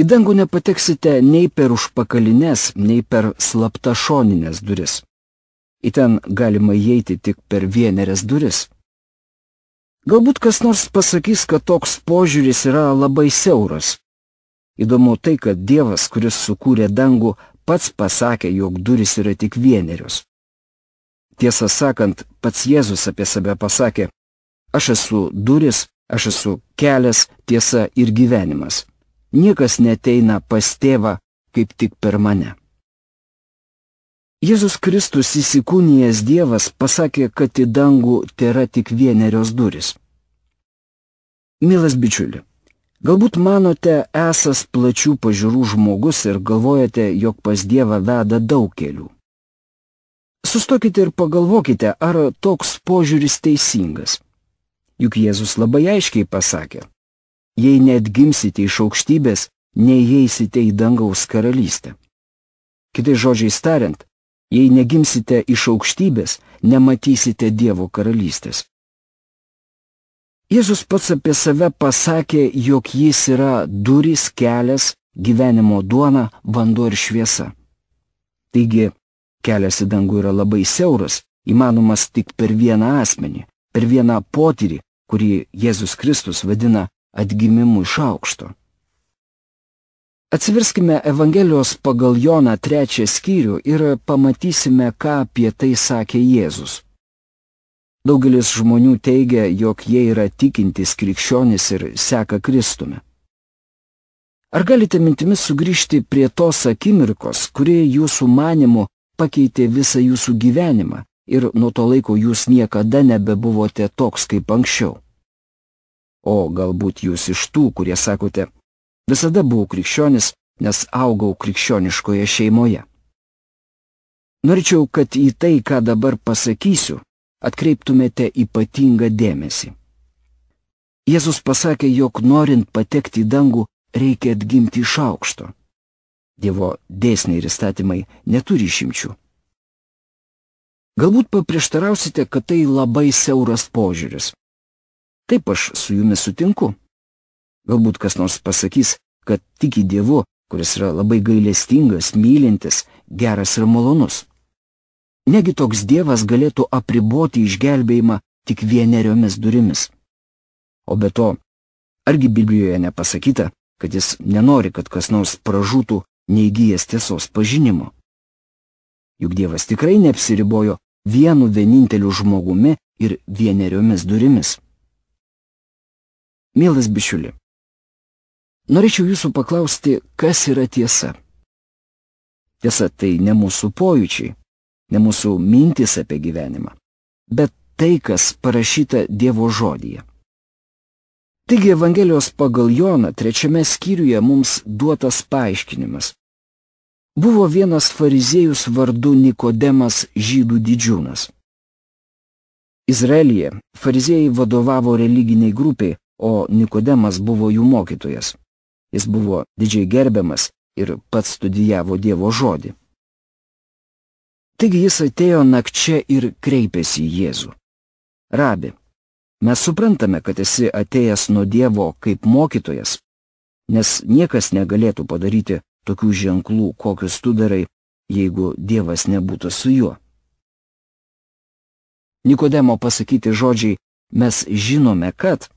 Į dangų nepateksite nei per užpakalinės, nei per slapta šoninės duris. Į ten galima įeiti tik per vienerias duris. Galbūt kas nors pasakys, kad toks požiūris yra labai siauras. Įdomu tai, kad Dievas, kuris sukūrė dangų, pats pasakė, jog durys yra tik vienerios. Tiesą sakant, pats Jėzus apie save pasakė: aš esu duris, aš esu kelias, tiesa ir gyvenimas. Niekas neateina pas tėvą kaip tik per mane. Jėzus Kristus įsikūnijęs Dievas pasakė, kad į dangų tėra tik vienerios durys. Mielas bičiuli, galbūt manote esas plačių pažiūrų žmogus ir galvojate, jog pas Dievą veda daug kelių. Sustokite ir pagalvokite, ar toks požiūris teisingas. Juk Jėzus labai aiškiai pasakė: jei neatgimsite iš aukštybės, neįeisite į dangaus karalystę. Kitais žodžiais tariant, jei negimsite iš aukštybės, nematysite Dievo karalystės. Jėzus pats apie save pasakė, jog jis yra durys, kelias, gyvenimo duona, vanduo ir šviesa. Taigi, kelias į dangų yra labai siauras, įmanomas tik per vieną asmenį, per vieną potyrį, kurį Jėzus Kristus vadina atgimimu iš aukšto. Atsiverskime Evangelijos pagal Joną 3 skyrių ir pamatysime, ką apie tai sakė Jėzus. Daugelis žmonių teigia, jog jie yra tikintys krikščionys ir seka Kristumi. Ar galite mintimis sugrįžti prie tos akimirkos, kuri jūsų manymu pakeitė visą jūsų gyvenimą ir nuo to laiko jūs niekada nebebuvote toks kaip anksčiau? O galbūt jūs iš tų, kurie sakote: visada buvau krikščionis, nes augau krikščioniškoje šeimoje. Norėčiau, kad į tai, ką dabar pasakysiu, atkreiptumėte ypatingą dėmesį. Jėzus pasakė, jog norint patekti į dangų, reikia atgimti iš aukšto. Dievo dėsniai ir įstatymai neturi išimčių. Galbūt paprieštarausite, kad tai labai siauras požiūris. Taip, aš su jumis sutinku. Galbūt kas nors pasakys, kad tiki Dievu, kuris yra labai gailestingas, mylintis, geras ir malonus. Negi toks Dievas galėtų apriboti išgelbėjimą tik vieneriomis durimis. O be to, argi Biblijoje nepasakyta, kad jis nenori, kad kas nors pražūtų neįgijęs tiesos pažinimo? Juk Dievas tikrai neapsiribojo vienu vieninteliu žmogumi ir vieneriomis durimis. Mielas bičiuli, norėčiau jūsų paklausti, kas yra tiesa. Tiesa tai ne mūsų pojūčiai, ne mūsų mintis apie gyvenimą, bet tai, kas parašyta Dievo žodyje. Taigi Evangelijos pagal Joną 3 skyriuje mums duotas paaiškinimas. Buvo vienas fariziejus vardu Nikodemas, žydų didžiūnas. Izraelyje fariziejai vadovavo religiniai grupiai, o Nikodemas buvo jų mokytojas. Jis buvo didžiai gerbiamas ir pats studijavo Dievo žodį. Taigi jis atėjo nakčia ir kreipėsi į Jėzų. Rabi, mes suprantame, kad esi atėjęs nuo Dievo kaip mokytojas, nes niekas negalėtų padaryti tokių ženklų, kokius tu darai, jeigu Dievas nebūtų su juo. Nikodemo pasakyti žodžiai "mes žinome, kad"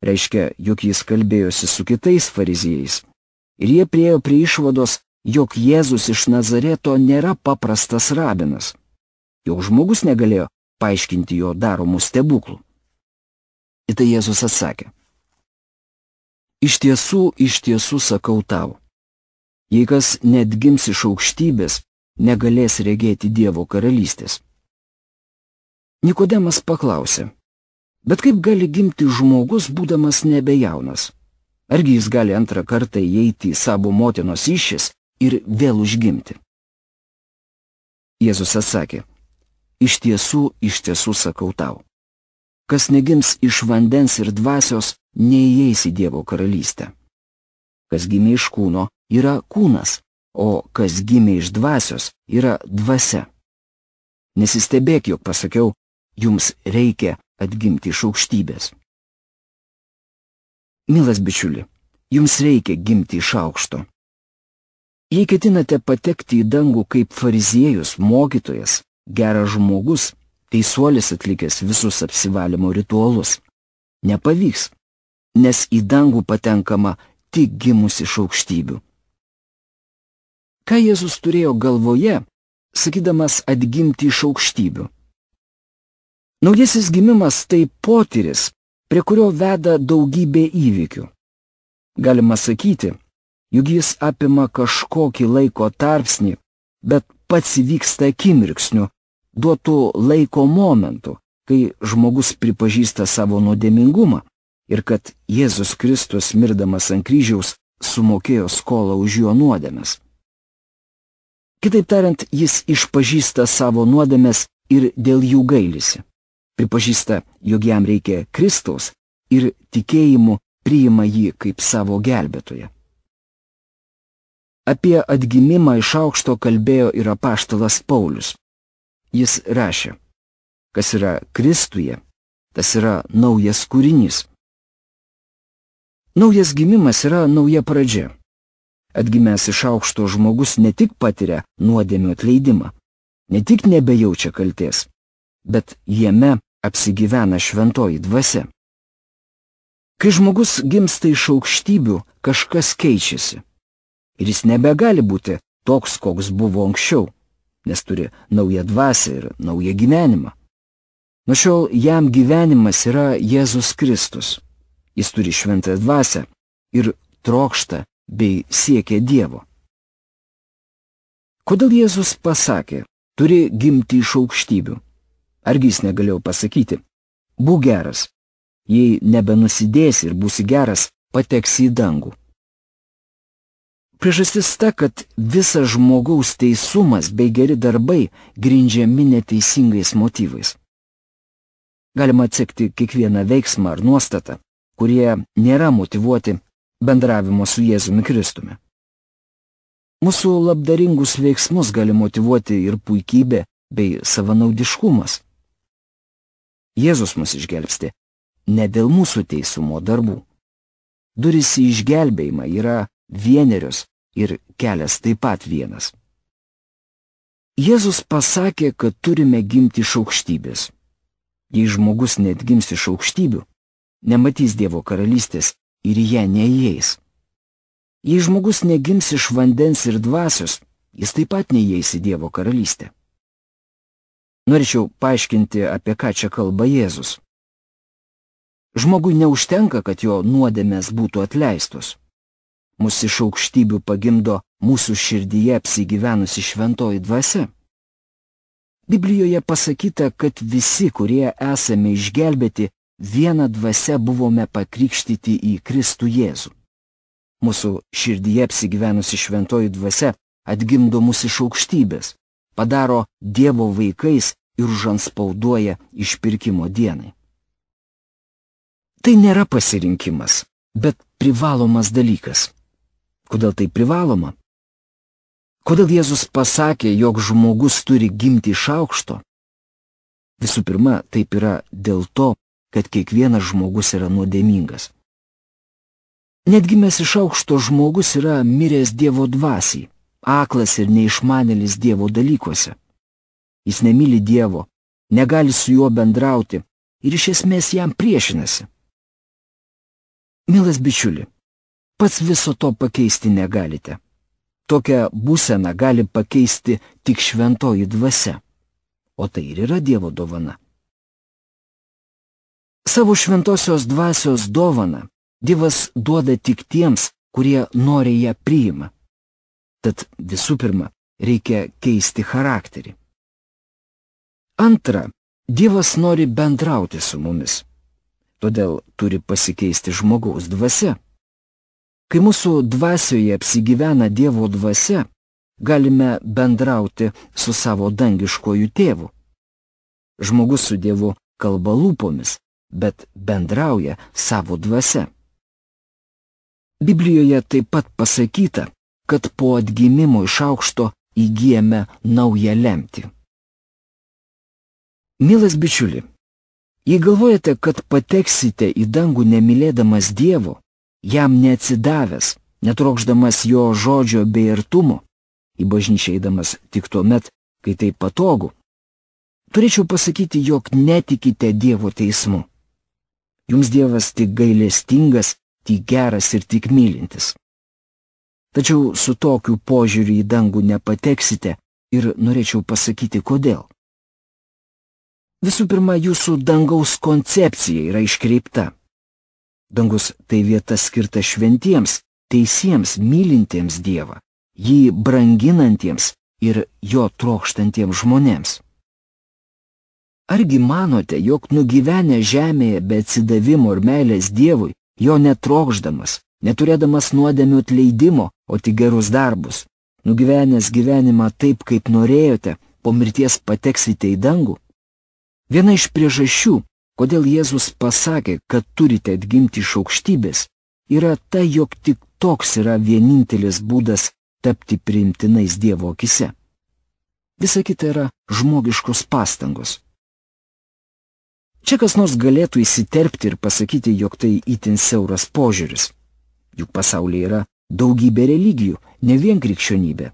reiškia, jog jis kalbėjosi su kitais fariziejais, ir jie priėjo prie išvados, jog Jėzus iš Nazareto nėra paprastas rabinas, jog žmogus negalėjo paaiškinti jo daromų stebuklų. Į tai Jėzus atsakė: iš tiesų sakau tau, jei kas neatgims iš aukštybės, negalės regėti Dievo karalystės. Nikodemas paklausė: bet kaip gali gimti žmogus, būdamas nebejaunas? Argi jis gali antrą kartą įeiti į savo motinos įsčias ir vėl užgimti? Jėzus atsakė: iš tiesų sakau tau, kas negims iš vandens ir dvasios, neįeis į Dievo karalystę. Kas gimė iš kūno, yra kūnas, o kas gimė iš dvasios, yra dvasia. Nesistebėk, jog pasakiau, jums reikia atgimti iš aukštybės. Mielas bičiuli, Jums reikia gimti iš aukšto. Jei ketinate patekti į dangų kaip fariziejus, mokytojas, geras žmogus, teisuolis atlikęs visus apsivalymo ritualus, nepavyks, nes į dangų patenkama tik gimus iš aukštybių. Ką Jėzus turėjo galvoje, sakydamas atgimti iš aukštybių? Naujasis gimimas tai potyris, prie kurio veda daugybė įvykių. Galima sakyti, juk jis apima kažkokį laiko tarpsnį, bet pats įvyksta akimirksniu, duotų laiko momentų, kai žmogus pripažįsta savo nuodėmingumą ir kad Jėzus Kristus mirdamas ant kryžiaus sumokėjo skolą už jo nuodėmes. Kitaip tariant, jis išpažįsta savo nuodėmes ir dėl jų gailisi. Pripažįsta, jog jam reikia Kristaus ir tikėjimu priima jį kaip savo gelbėtoją. Apie atgimimą iš aukšto kalbėjo ir apaštalas Paulius. Jis rašė, kas yra Kristuje, tas yra naujas kūrinys. Naujas gimimas yra nauja pradžia. Atgimęs iš aukšto žmogus ne tik patiria nuodėmių atleidimą, ne tik nebejaučia kaltės, bet jame apsigyvena šventoji dvasia. Kai žmogus gimsta iš aukštybių, kažkas keičiasi. Ir jis nebegali būti toks, koks buvo anksčiau, nes turi naują dvasią ir naują gyvenimą. Nuo šiol jam gyvenimas yra Jėzus Kristus. Jis turi šventąją dvasią ir trokšta bei siekia Dievo. Kodėl Jėzus pasakė, turi gimti iš aukštybių? Argi jis negalėjo pasakyti, būk geras, jei nebenusidėsi ir būsi geras, pateksi į dangų. Priežastis ta, kad visas žmogaus teisumas bei geri darbai grindžiami neteisingais motyvais. Galima atsekti kiekvieną veiksmą ar nuostatą, kurie nėra motyvuoti bendravimo su Jėzumi Kristumi. Mūsų labdaringus veiksmus gali motyvuoti ir puikybė bei savanaudiškumas. Jėzus mus išgelbsti ne dėl mūsų teisumo darbų. Durys į išgelbėjimą yra vienerios ir kelias taip pat vienas. Jėzus pasakė, kad turime gimti iš aukštybės. Jei žmogus neatgims iš aukštybių, nematys Dievo karalystės ir į ją neįeis. Jei žmogus negims iš vandens ir dvasios, jis taip pat neįeis į Dievo karalystę. Norėčiau paaiškinti, apie ką čia kalba Jėzus. Žmogui neužtenka, kad jo nuodėmės būtų atleistos. Mūsų iš aukštybių pagimdo mūsų širdyje apsigyvenusi šventoji dvasia. Biblijoje pasakyta, kad visi, kurie esame išgelbėti, viena dvasia buvome pakrikštyti į Kristų Jėzų. Mūsų širdyje apsigyvenusi šventoji dvasia atgimdo mus iš aukštybės, padaro Dievo vaikais ir užanspauduoja išpirkimo dienai. Tai nėra pasirinkimas, bet privalomas dalykas. Kodėl tai privaloma? Kodėl Jėzus pasakė, jog žmogus turi gimti iš aukšto? Visų pirma, taip yra dėl to, kad kiekvienas žmogus yra nuodėmingas. Netgimęs iš aukšto žmogus yra miręs Dievo dvasiai, aklas ir neišmanėlis Dievo dalykuose. Jis nemyli Dievo, negali su juo bendrauti ir iš esmės jam priešinasi. Mielas bičiuli, pats viso to pakeisti negalite. Tokią būseną gali pakeisti tik šventoji dvasia, o tai ir yra Dievo dovana. Savo šventosios dvasios dovaną Dievas duoda tik tiems, kurie nori ją priima. Tad visų pirma, reikia keisti charakterį. Antra, Dievas nori bendrauti su mumis. Todėl turi pasikeisti žmogaus dvasia. Kai mūsų dvasioje apsigyvena Dievo dvasia, galime bendrauti su savo dangiškuoju tėvu. Žmogus su Dievu kalba lūpomis, bet bendrauja savo dvasia. Biblijoje taip pat pasakyta, kad po atgimimo iš aukšto įgyjame naują lemtį. Mielas bičiuli, jei galvojate, kad pateksite į dangų nemylėdamas Dievo, jam neatsidavęs, netrokšdamas jo žodžio bei artumo, į bažnyčią eidamas tik tuomet, kai tai patogu, turėčiau pasakyti, jog netikite Dievo teismu. Jums Dievas tik gailestingas, tik geras ir tik mylintis. Tačiau su tokiu požiūriu į dangų nepateksite ir norėčiau pasakyti, kodėl. Visų pirma, jūsų dangaus koncepcija yra iškreipta. Dangus tai vieta skirta šventiems, teisiems, mylintiems Dievą, jį branginantiems ir jo trokštantiems žmonėms. Argi manote, jog nugyvenę žemėje be atsidavimo ir meilės Dievui, jo netrokšdamas, neturėdamas nuodėmių atleidimo, o tik gerus darbus, nugyvenęs gyvenimą taip, kaip norėjote, po mirties pateksite į dangų? Viena iš priežasčių, kodėl Jėzus pasakė, kad turite atgimti iš aukštybės, yra ta, jog tik toks yra vienintelis būdas tapti priimtinais Dievo akise. Visa kita yra žmogiškos pastangos. Čia kas nors galėtų įsiterpti ir pasakyti, jog tai itin siauras požiūris. Juk pasaulyje yra daugybė religijų, ne vien krikščionybė.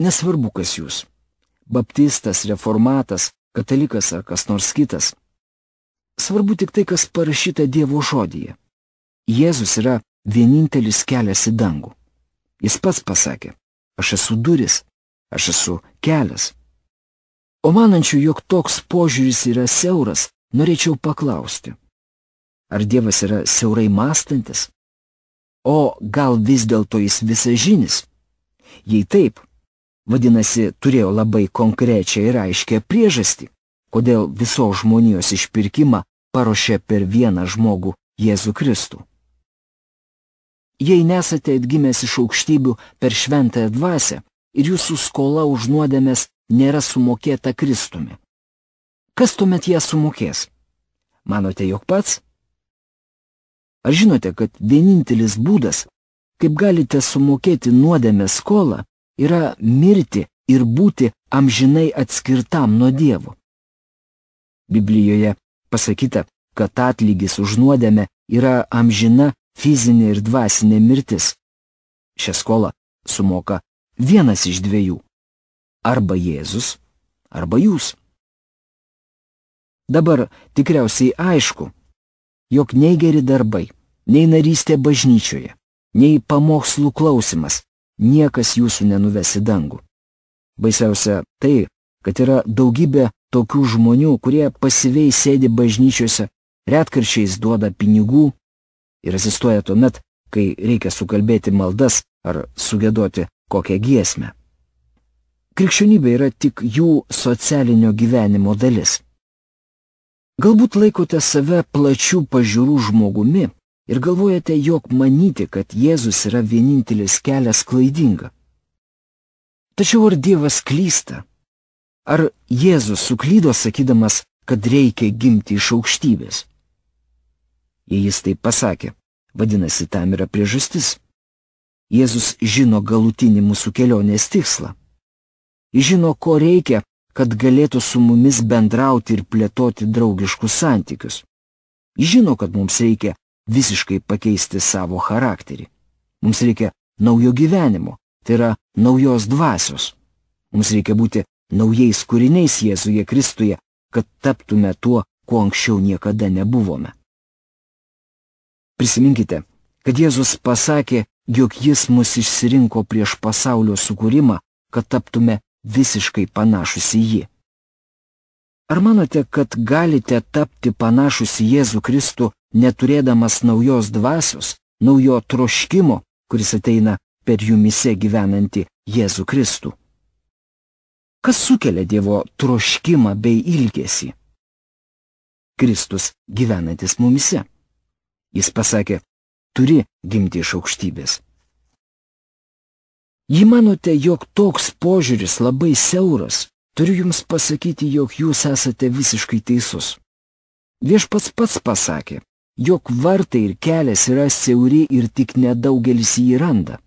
Nesvarbu, kas jūs – baptistas, reformatas, katalikas ar kas nors kitas. Svarbu tik tai, kas parašyta Dievo žodyje. Jėzus yra vienintelis kelias į dangų. Jis pats pasakė, aš esu duris, aš esu kelias. O manančių, jog toks požiūris yra siauras, norėčiau paklausti. Ar Dievas yra siaurai mąstantis? O gal vis dėlto jis visažinis? Jei taip, vadinasi, turėjo labai konkrečią ir aiškią priežastį, kodėl visos žmonijos išpirkimą paruošė per vieną žmogų Jėzų Kristų. Jei nesate atgimęs iš aukštybių per šventąją dvasią ir jūsų skola už nuodėmes nėra sumokėta Kristumi, kas tuomet ją sumokės? Manote, jog pats? Ar žinote, kad vienintelis būdas, kaip galite sumokėti nuodėmės skolą, yra mirti ir būti amžinai atskirtam nuo Dievo? Biblijoje pasakyta, kad atlygis už nuodėmę yra amžina fizinė ir dvasinė mirtis. Šią skolą sumoka vienas iš dviejų – arba Jėzus, arba jūs. Dabar tikriausiai aišku, jog nei geri darbai, nei narystė bažnyčioje, nei pamokslų klausimas, niekas jūsų nenuves į dangų. Baisiausia tai, kad yra daugybė tokių žmonių, kurie pasyviai sėdi bažnyčiose, retkarčiais duoda pinigų ir asistuoja tuomet, kai reikia sukalbėti maldas ar sugedoti kokią giesmę. Krikščionybė yra tik jų socialinio gyvenimo dalis. Galbūt laikote save plačių pažiūrų žmogumi ir galvojate, jog manyti, kad Jėzus yra vienintelis kelias, klaidinga. Tačiau ar Dievas klysta? Ar Jėzus suklydo sakydamas, kad reikia gimti iš aukštybės? Jei jis taip pasakė, vadinasi, tam yra priežastis. Jėzus žino galutinį mūsų kelionės tikslą. Jis žino, ko reikia, kad galėtų su mumis bendrauti ir plėtoti draugiškus santykius. Jis žino, kad mums reikia visiškai pakeisti savo charakterį. Mums reikia naujo gyvenimo, tai yra naujos dvasios. Mums reikia būti naujais kūriniais Jėzuje Kristuje, kad taptume tuo, ko anksčiau niekada nebuvome. Prisiminkite, kad Jėzus pasakė, jog jis mus išsirinko prieš pasaulio sukūrimą, kad taptume visiškai panašus į jį. Ar manote, kad galite tapti panašus į Jėzų Kristų, neturėdamas naujos dvasios, naujo troškimo, kuris ateina per jumyse gyvenantį Jėzų Kristų? Kas sukelia Dievo troškimą bei ilgesį? Kristus gyvenantis mumyse. Jis pasakė, turi gimti iš aukštybės. Jei manote, jog toks požiūris labai siauras, turiu jums pasakyti, jog jūs esate visiškai teisus. Viešpats pats pasakė, jog vartai ir kelias yra siauri ir tik nedaugelis jį randa.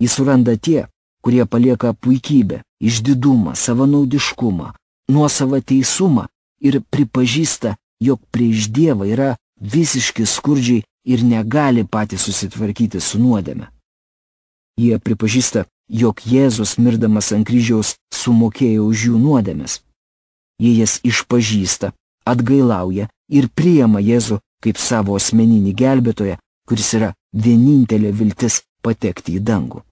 Jį suranda tie, kurie palieka puikybę, išdidumą, savanaudiškumą, nuosavą teisumą ir pripažįsta, jog prieš Dievą yra visiški skurdžiai ir negali patys susitvarkyti su nuodėme. Jie pripažįsta, jog Jėzus mirdamas ant kryžiaus sumokėjo už jų nuodėmes. Jie jas išpažįsta, atgailauja ir priima Jėzų kaip savo asmeninį gelbėtoją, kuris yra vienintelė viltis patekti į dangų.